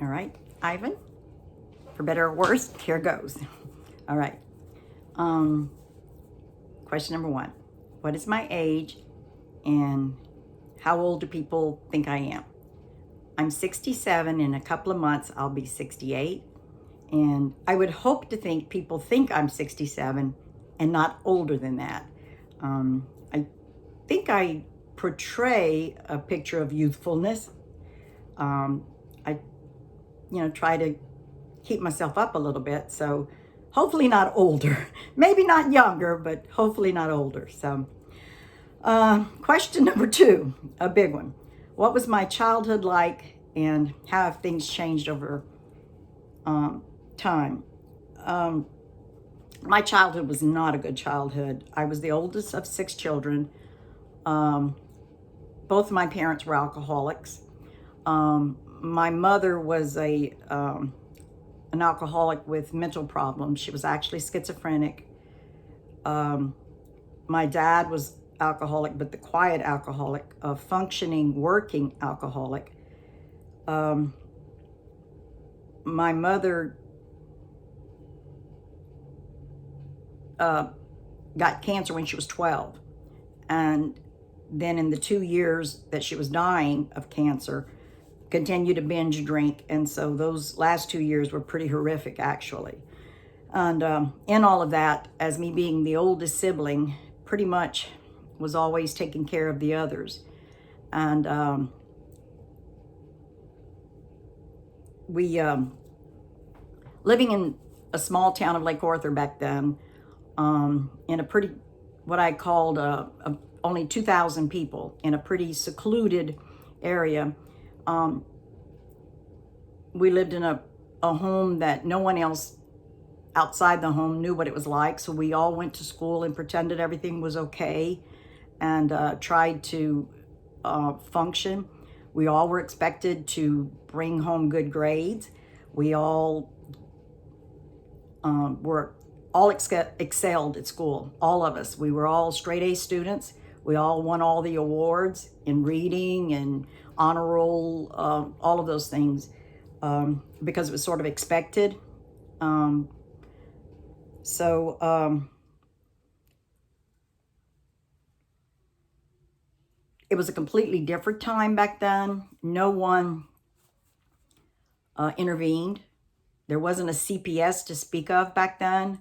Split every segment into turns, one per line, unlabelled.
All right, Ivan, for better or worse, here goes. All right. Um, Question number one. What is my age and how old do people think I am? I'm 67. In a couple of months, I'll be 68. And I would hope to think people think I'm 67 and not older than that. I think I portray a picture of youthfulness. I, try to keep myself up a little bit. So hopefully not older, maybe not younger, but hopefully not older. So question number two, a big one. What was my childhood like and how have things changed over time? My childhood was not a good childhood. I was the oldest of 6 children. Both of my parents were alcoholics. My mother was an alcoholic with mental problems. She was actually schizophrenic. My dad was alcoholic, but the quiet alcoholic, a functioning, working alcoholic. My mother got cancer when she was 12. And then in the 2 years that she was dying of cancer, continued to binge drink. And so those last 2 years were pretty horrific, actually. And in all of that, as me being the oldest sibling, pretty much was always taking care of the others. And we, living in a small town of Lake Arthur back then, in a pretty, what I called only 2,000 people in a pretty secluded area. We lived in a home that no one else outside the home knew what it was like. So we all went to school and pretended everything was okay and tried to function. We all were expected to bring home good grades. We all excelled at school, all of us. We were all straight A students. We all won all the awards in reading and honor roll, all of those things, because it was sort of expected. It was a completely different time back then. No one intervened. There wasn't a CPS to speak of back then.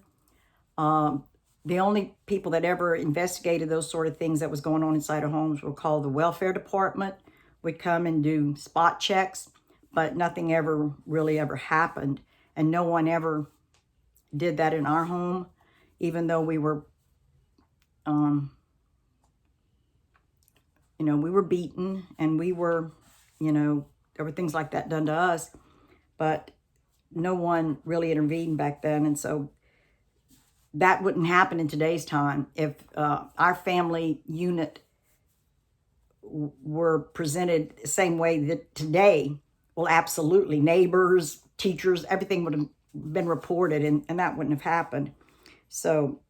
The only people that ever investigated those sort of things that was going on inside of homes were called the welfare department. Would come and do spot checks, but nothing ever really ever happened. And no one ever did that in our home, even though we were, we were beaten and we were, there were things like that done to us, but no one really intervened back then. And so that wouldn't happen in today's time. If our family unit were presented the same way that today, well, absolutely, neighbors, teachers, everything would have been reported, and that wouldn't have happened. So,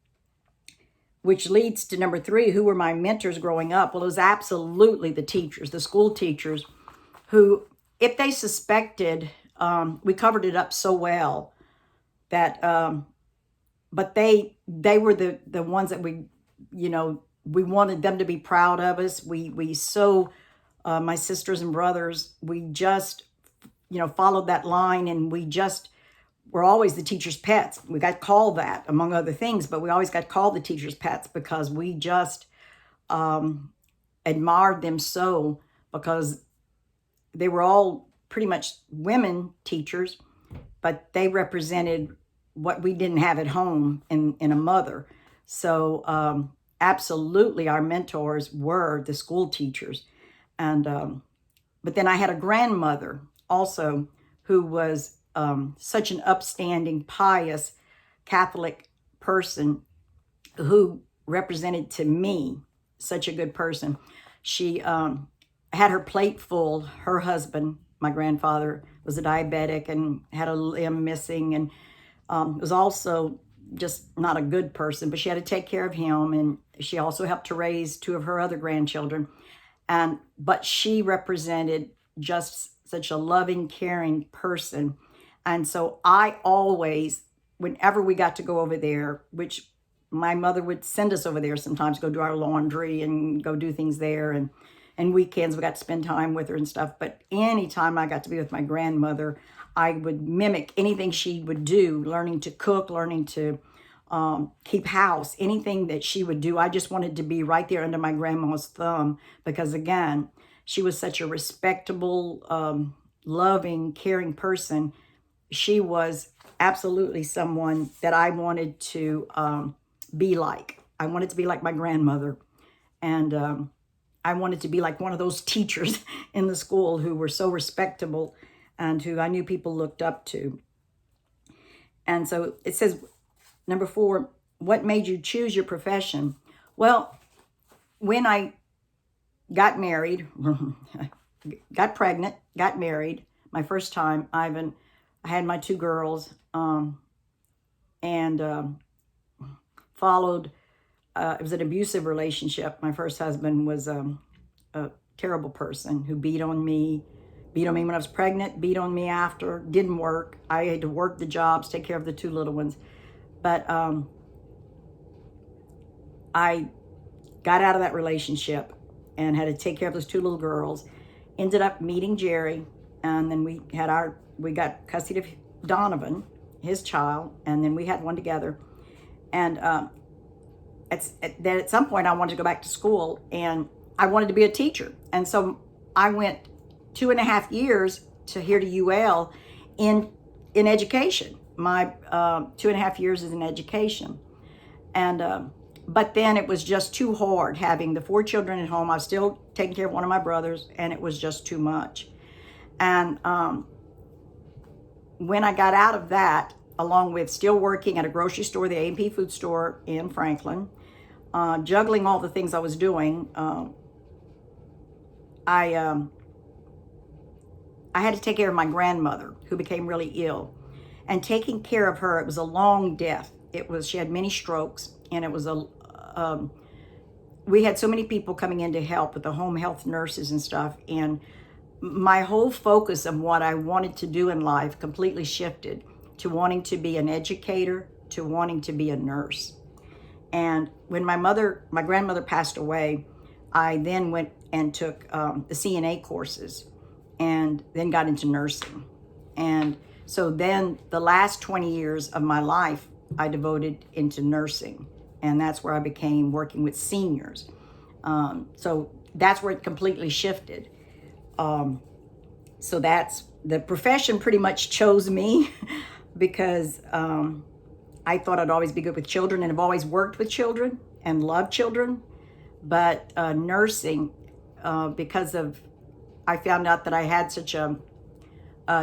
which leads to number 3, who were my mentors growing up? Well, it was absolutely the teachers, the school teachers, who, if they suspected, we covered it up so well that, but they were the ones that we wanted them to be proud of us. My sisters and brothers, we just, followed that line, and we just were always the teacher's pets. We got called that, among other things, but we always got called the teacher's pets because we just admired them so, because they were all pretty much women teachers, but they represented what we didn't have at home in a mother. So absolutely our mentors were the school teachers. And but then I had a grandmother also who was such an upstanding, pious Catholic person who represented to me such a good person. She had her plate full. Her husband, my grandfather, was a diabetic and had a limb missing, and was also just not a good person, but she had to take care of him. And she also helped to raise 2 of her other grandchildren. But she represented just such a loving, caring person. And so I always, whenever we got to go over there, which my mother would send us over there sometimes, go do our laundry and go do things there. And weekends we got to spend time with her and stuff. But anytime I got to be with my grandmother, I would mimic anything she would do, learning to cook, learning to keep house, anything that she would do. I just wanted to be right there under my grandma's thumb because, again, she was such a respectable, loving, caring person. She was absolutely someone that I wanted to be like. I wanted to be like my grandmother. And I wanted to be like one of those teachers in the school who were so respectable and who I knew people looked up to. And so it says, number 4, what made you choose your profession? Well, when I got married, got pregnant, got married, my first time, Ivan, I had my 2 girls, and followed, it was an abusive relationship. My first husband was a terrible person who beat on me when I was pregnant, beat on me after, didn't work. I had to work the jobs, take care of the 2 little ones. But I got out of that relationship and had to take care of those 2 little girls. Ended up meeting Jerry, and then we got custody of Donovan, his child, and then we had one together. And then at some point I wanted to go back to school, and I wanted to be a teacher. And so I went 2.5 years here to UL in education. My 2.5 years is in education. And but then it was just too hard having the 4 children at home. I was still taking care of one of my brothers, and it was just too much. And when I got out of that, along with still working at a grocery store, the A&P food store in Franklin, juggling all the things I was doing, I had to take care of my grandmother, who became really ill. And taking care of her, it was a long death. She had many strokes, and it was we had so many people coming in to help with the home health nurses and stuff. And my whole focus of what I wanted to do in life completely shifted to wanting to be an educator, to wanting to be a nurse. And when my grandmother passed away, I then went and took the CNA courses and then got into nursing. And so then the last 20 years of my life, I devoted into nursing. And that's where I became working with seniors. So that's where it completely shifted. So that's, the profession pretty much chose me because I thought I'd always be good with children, and have always worked with children and loved children. But nursing, because of, I found out that I had such a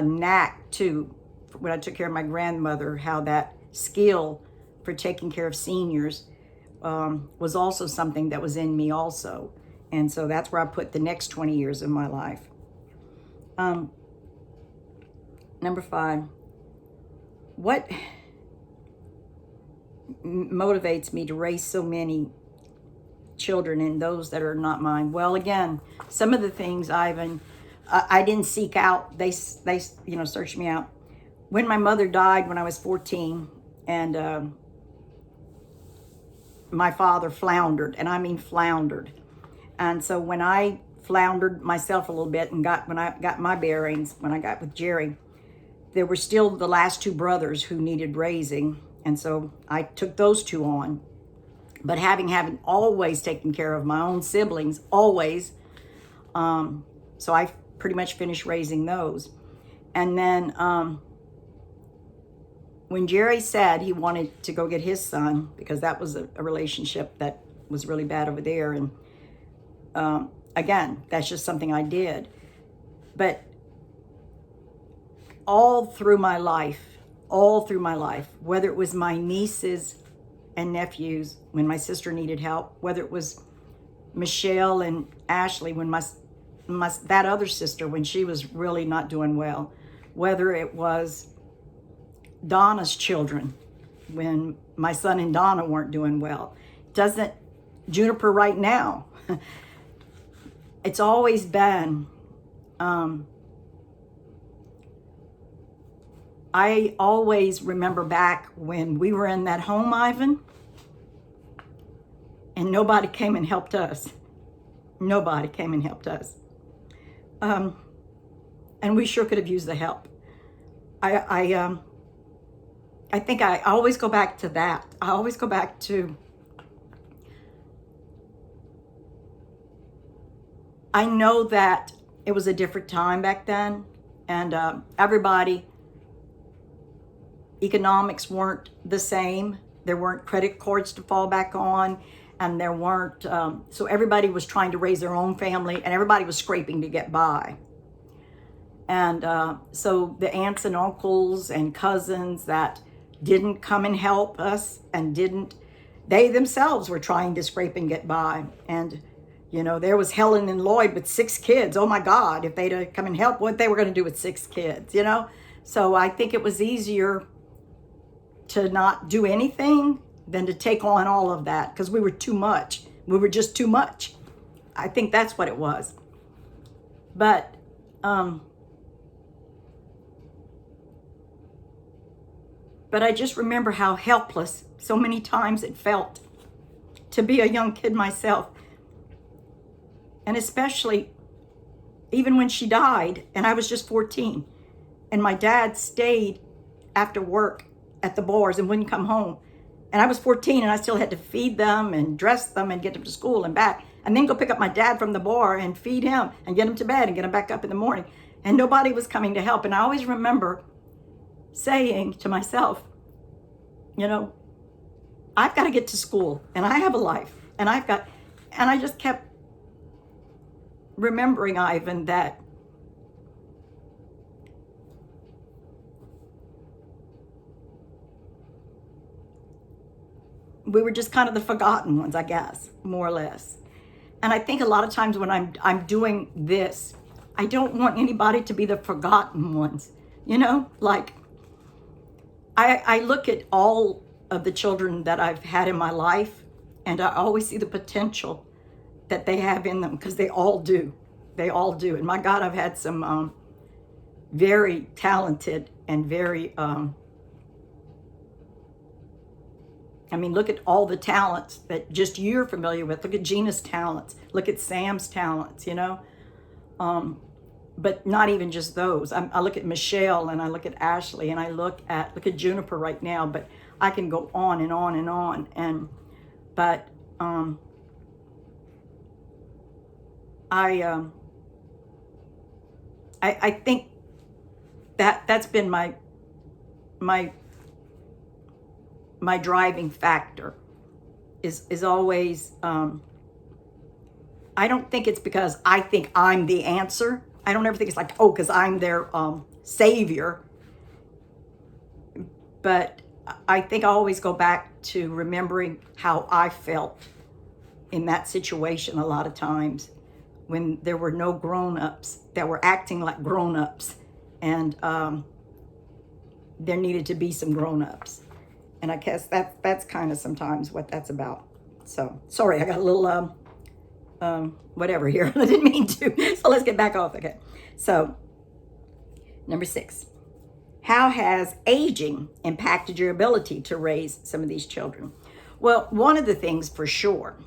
knack to, when I took care of my grandmother, how that skill for taking care of seniors was also something that was in me also. And so that's where I put the next 20 years of my life. Number 5, what motivates me to raise so many children and those that are not mine? Well, again, some of the things, Ivan, I didn't seek out. They searched me out. When my mother died when I was 14, and my father floundered, and I mean floundered. And so when I floundered myself a little bit and when I got my bearings, when I got with Jerry, there were still the last 2 brothers who needed raising. And so I took those 2 on. But having always taken care of my own siblings, always, so I pretty much finished raising those. And then when Jerry said he wanted to go get his son, because that was a relationship that was really bad over there, and again, that's just something I did. But all through my life, whether it was my nieces and nephews when my sister needed help, whether it was Michelle and Ashley when that other sister when she was really not doing well, whether it was Donna's children when my son and Donna weren't doing well, Juniper right now, it's always been I always remember back when we were in that home, Ivan, and nobody came and helped us. Nobody came and helped us. And we sure could have used the help. I think I always go back to that. I always go back to, I know that it was a different time back then, and everybody, economics weren't the same. There weren't credit cards to fall back on, and there weren't, so everybody was trying to raise their own family, and everybody was scraping to get by. And so the aunts and uncles and cousins that didn't come and help us and they themselves were trying to scrape and get by. And, you know, there was Helen and Lloyd with 6 kids. Oh my God, if they'd come and help, what they were going to do with 6 kids, you know? So I think it was easier to not do anything than to take on all of that, because we were too much. We were just too much. I think that's what it was. But, but I just remember how helpless so many times it felt to be a young kid myself. And especially even when she died and I was just 14 and my dad stayed after work at the bars and wouldn't come home. And I was 14 and I still had to feed them and dress them and get them to school and back, and then go pick up my dad from the bar and feed him and get him to bed and get him back up in the morning. And nobody was coming to help. And I always remember saying to myself, you know, I've got to get to school and I have a life and and I just kept remembering, Ivan, that we were just kind of the forgotten ones, I guess, more or less. And I think a lot of times when I'm doing this, I don't want anybody to be the forgotten ones, you know, like I look at all of the children that I've had in my life, and I always see the potential that they have in them, because they all do. They all do. And my God, I've had some very talented and very, I mean, look at all the talents that just you're familiar with. Look at Gina's talents. Look at Sam's talents, you know. But not even just those. I look at Michelle and I look at Ashley and I look at Juniper right now, but I can go on and on and on. But I think that's been my driving factor is always, I don't think it's because I think I'm the answer. I don't ever think it's like, oh, because I'm their savior. But I think I always go back to remembering how I felt in that situation a lot of times when there were no grown-ups that were acting like grown-ups, and there needed to be some grown-ups. And I guess that's kind of sometimes what that's about. So, sorry, I got a little whatever here. I didn't mean to. So let's get back off. Okay. So, number 6. How has aging impacted your ability to raise some of these children? Well, one of the things for sure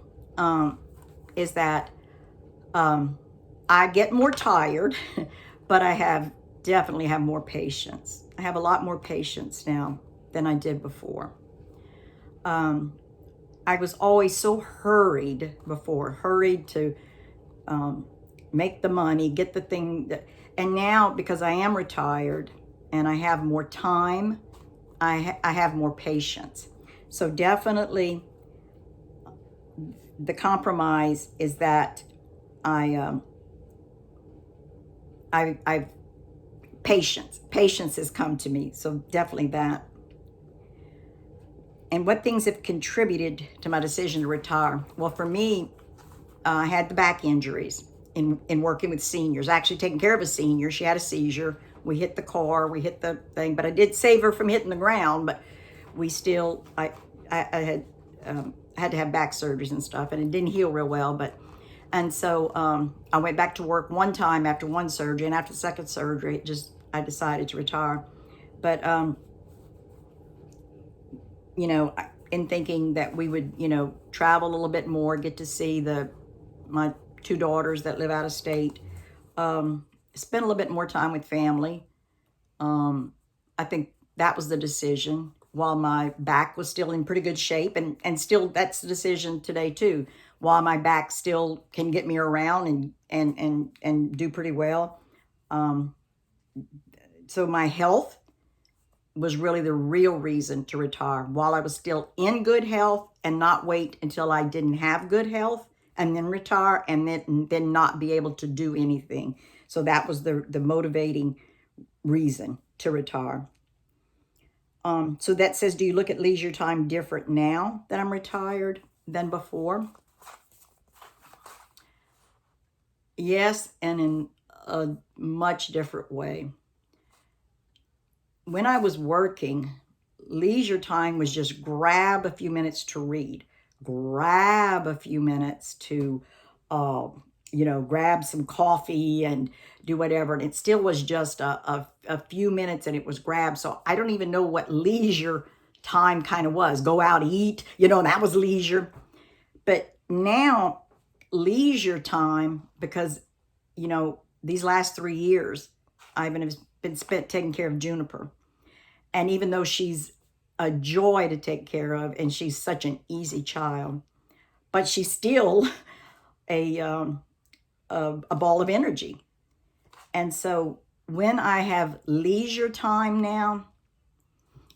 is that I get more tired, but I definitely have more patience. I have a lot more patience now than I did before. I was always so hurried before, hurried to make the money, get the thing. And now, because I am retired and I have more time, I have more patience. So definitely the compromise is that I've patience has come to me. So definitely that. And what things have contributed to my decision to retire? Well, for me, I had the back injuries in working with seniors, actually taking care of a senior. She had a seizure. We hit the car, we hit the thing, but I did save her from hitting the ground, but we still, I had to have back surgeries and stuff, and it didn't heal real well, and so I went back to work one time after one surgery, and after the second surgery, I decided to retire. But, you know, in thinking that we would, you know, travel a little bit more, get to see my two daughters that live out of state, spend a little bit more time with family. I think that was the decision while my back was still in pretty good shape, and still that's the decision today too. While my back still can get me around and do pretty well. So my health was really the real reason to retire, while I was still in good health, and not wait until I didn't have good health and then retire, and then not be able to do anything. So that was the motivating reason to retire. So that says, do you look at leisure time different now that I'm retired than before? Yes, and in a much different way. When I was working, leisure time was just grab a few minutes to read, grab a few minutes to, you know, grab some coffee and do whatever. And it still was just a few minutes, and it was grab. So I don't even know what leisure time kind of was. Go out, eat, you know, that was leisure. But now leisure time, because, you know, these last 3 years, I've been spent taking care of Juniper. And even though she's a joy to take care of, and she's such an easy child, but she's still a ball of energy. And so when I have leisure time now,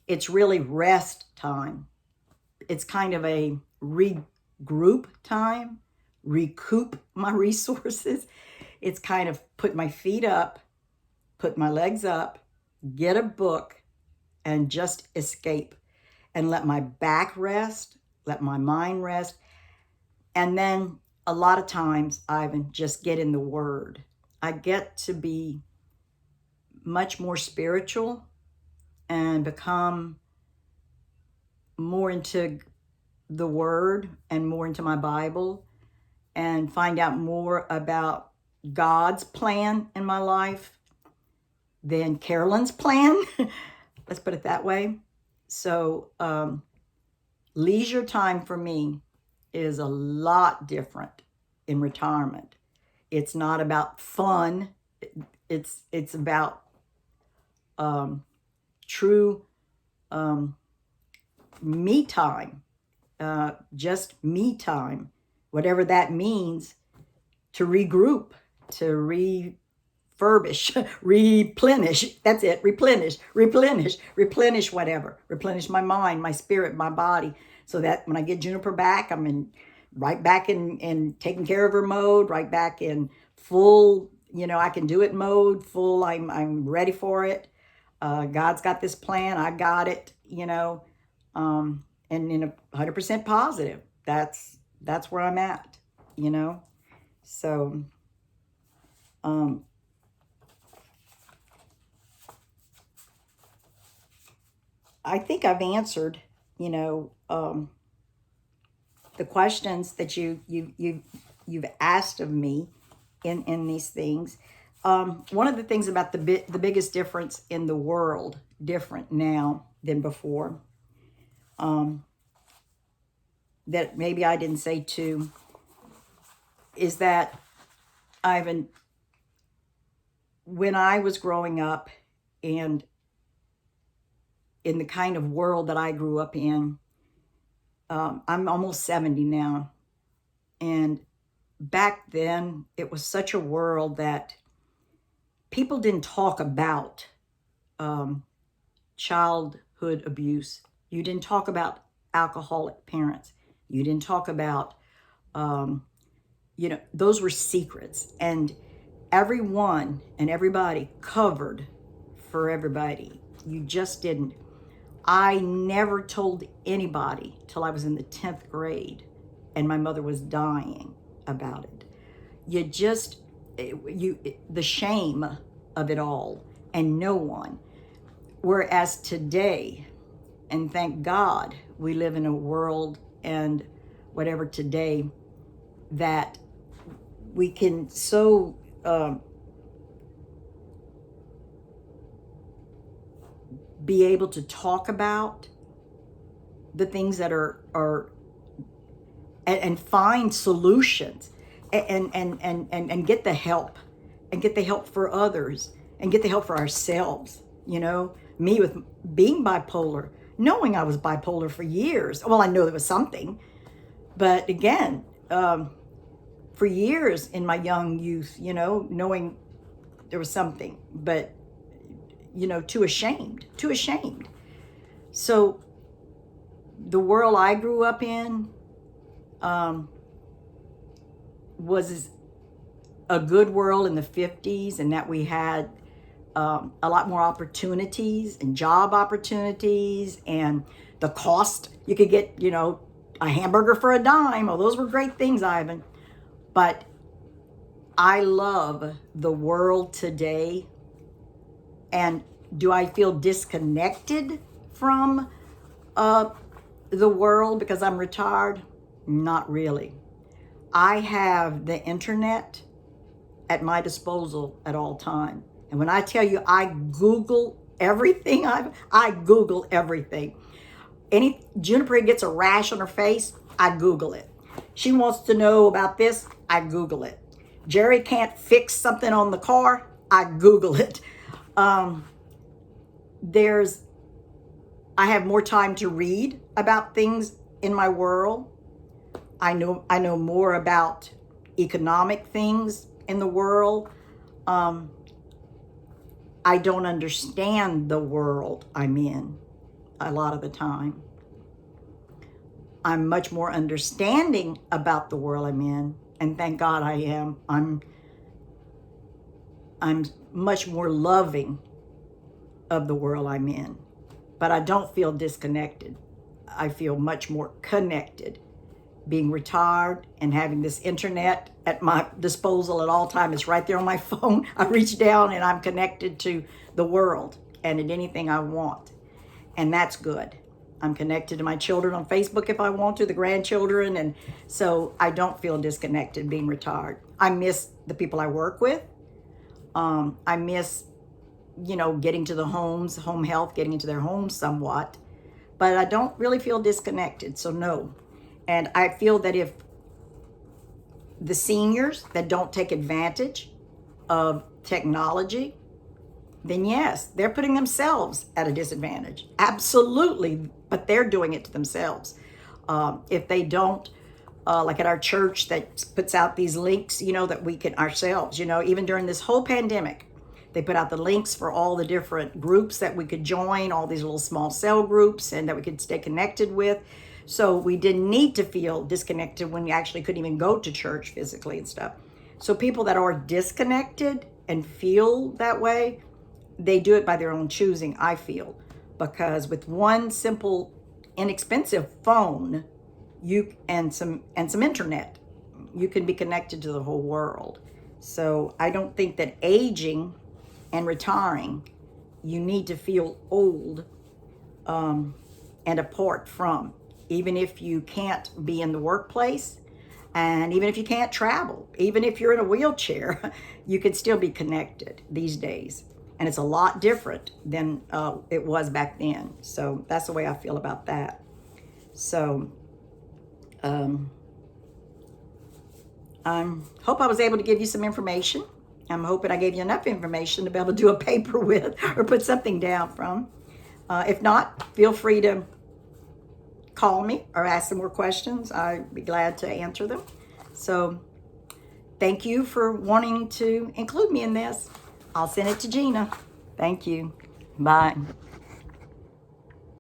it's really rest time. It's kind of a regroup time, recoup my resources. It's kind of put my feet up, put my legs up, get a book, and just escape, and let my back rest, let my mind rest. And then a lot of times, Ivan, just get in the Word. I get to be much more spiritual and become more into the Word and more into my Bible, and find out more about God's plan in my life than Carolyn's plan. Let's put it that way. So leisure time for me is a lot different in retirement. It's not about fun. It's about true me time, just me time, whatever that means, to regroup, to refurbish, replenish. That's it. Replenish whatever. Replenish my mind, my spirit, my body, so that when I get Juniper back, I'm right back in taking care of her mode, right back in full, you know, I can do it mode, full, I'm ready for it. God's got this plan. I got it, you know, and in 100% positive. That's where I'm at, you know. So, I think I've answered, you know, the questions that you've asked of me in these things. One of the things about the biggest difference in the world, different now than before, that maybe I didn't say too, is that when I was growing up, and in the kind of world that I grew up in, I'm almost 70 now, and back then it was such a world that people didn't talk about childhood abuse. You didn't talk about alcoholic parents. You didn't talk about, you know, those were secrets. And everyone and everybody covered for everybody. You just didn't. I never told anybody till I was in the 10th grade and my mother was dying about it. The shame of it all, and no one. Whereas today, and thank God, we live in a world and whatever today that we can so be able to talk about the things that are and find solutions and get the help and get the help for others and get the help for ourselves. You know, me with being bipolar, knowing I was bipolar for years. Well, I know there was something, but again, for years in my young youth, you know, knowing there was something, but, you know, too ashamed. So the world I grew up in was a good world in the 50s, and that we had a lot more opportunities and job opportunities, and the cost, you could get, you know, a hamburger for a dime. Oh, those were great things, Ivan. But I love the world today. And do I feel disconnected from the world because I'm retired? Not really. I have the internet at my disposal at all time. And when I tell you I Google everything, I Google everything. Juniper gets a rash on her face, I Google it. She wants to know about this, I Google it. Jerry can't fix something on the car, I Google it. I have more time to read about things in my world. I know more about economic things in the world. I don't understand the world I'm in a lot of the time. I'm much more understanding about the world I'm in, and thank God I am. I'm much more loving of the world I'm in, but I don't feel disconnected. I feel much more connected. Being retired and having this internet at my disposal at all times. It's right there on my phone. I reach down and I'm connected to the world and at anything I want. And that's good. I'm connected to my children on Facebook if I want to, the grandchildren. And so I don't feel disconnected being retired. I miss the people I work with. I miss, you know, getting to the homes, home health, getting into their homes somewhat. But I don't really feel disconnected, so no. And I feel that if the seniors that don't take advantage of technology, then yes, they're putting themselves at a disadvantage. Absolutely, but they're doing it to themselves. If they don't, like at our church that puts out these links, you know, that we can ourselves, you know, even during this whole pandemic, they put out the links for all the different groups that we could join, all these little small cell groups, and that we could stay connected with. So we didn't need to feel disconnected when you actually couldn't even go to church physically and stuff. So people that are disconnected and feel that way, they do it by their own choosing, I feel. Because with one simple, inexpensive phone, and some internet, you can be connected to the whole world. So I don't think that aging and retiring, you need to feel old and apart from. Even if you can't be in the workplace, and even if you can't travel, even if you're in a wheelchair, you can still be connected these days. And it's a lot different than it was back then. So that's the way I feel about that. So I hope I was able to give you some information. I'm hoping I gave you enough information to be able to do a paper with or put something down from. If not, feel free to call me or ask some more questions. I'd be glad to answer them. So thank you for wanting to include me in this. I'll send it to Gina. Thank you. Bye.